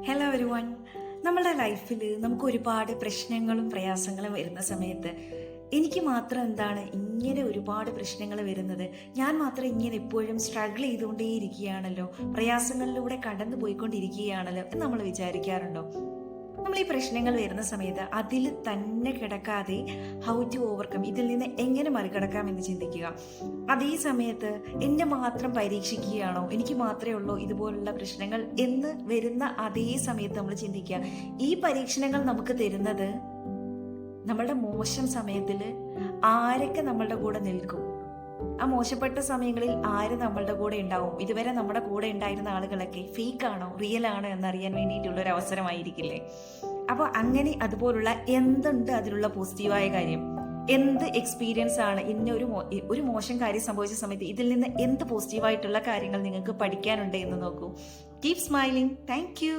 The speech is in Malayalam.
Hello everyone. നമ്മുടെ ലൈഫിൽ നമുക്ക് ഒരുപാട് പ്രശ്നങ്ങളും പ്രയാസങ്ങളും വരുന്ന സമയത്ത് എനിക്ക് മാത്രം എന്താണ് ഇങ്ങനെ ഒരുപാട് പ്രശ്നങ്ങൾ വരുന്നത്, ഞാൻ മാത്രം ഇങ്ങനെ എപ്പോഴും സ്ട്രഗിൾ ചെയ്തുകൊണ്ടേയിരിക്കുകയാണല്ലോ, പ്രയാസങ്ങളിലൂടെ കടന്നു പോയിക്കൊണ്ടിരിക്കുകയാണല്ലോ എന്ന് നമ്മൾ വിചാരിക്കാറുണ്ടോ? നമ്മൾ ഈ പ്രശ്നങ്ങൾ വരുന്ന സമയത്ത് അതിൽ തന്നെ കിടക്കാതെ ഹൗ ടു ഓവർകം, ഇതിൽ നിന്ന് എങ്ങനെ മറികടക്കാം എന്ന് ചിന്തിക്കുക. അതേ സമയത്ത് എന്നെ മാത്രം പരീക്ഷിക്കുകയാണോ, എനിക്ക് മാത്രമേ ഉള്ളൂ ഇതുപോലുള്ള പ്രശ്നങ്ങൾ എന്ന് വരുന്ന അതേ സമയത്ത് നമ്മൾ ചിന്തിക്കുക, ഈ പരീക്ഷണങ്ങൾ നമുക്ക് തരുന്നത് നമ്മളുടെ മോശം സമയത്തിൽ ആരൊക്കെ നമ്മളുടെ കൂടെ നിൽക്കും, ആ മോശപ്പെട്ട സമയങ്ങളിൽ ആര് നമ്മളുടെ കൂടെ ഉണ്ടാവും, ഇതുവരെ നമ്മുടെ കൂടെ ഉണ്ടായിരുന്ന ആളുകളൊക്കെ ഫേക്ക് ആണോ റിയൽ ആണോ എന്നറിയാൻ വേണ്ടിയിട്ടുള്ള ഒരു അവസരമായിരിക്കില്ലേ. അപ്പോൾ അങ്ങനെ അതുപോലുള്ള എന്തുണ്ട് അതിലുള്ള പോസിറ്റീവായ കാര്യം, എന്ത് എക്സ്പീരിയൻസ് ആണ് ഇന്ന ഒരു മോശം കാര്യം സംഭവിച്ച സമയത്ത് ഇതിൽ നിന്ന് എന്ത് പോസിറ്റീവായിട്ടുള്ള കാര്യങ്ങൾ നിങ്ങൾക്ക് പഠിക്കാനുണ്ട് എന്ന് നോക്കൂ. Keep smiling. Thank you.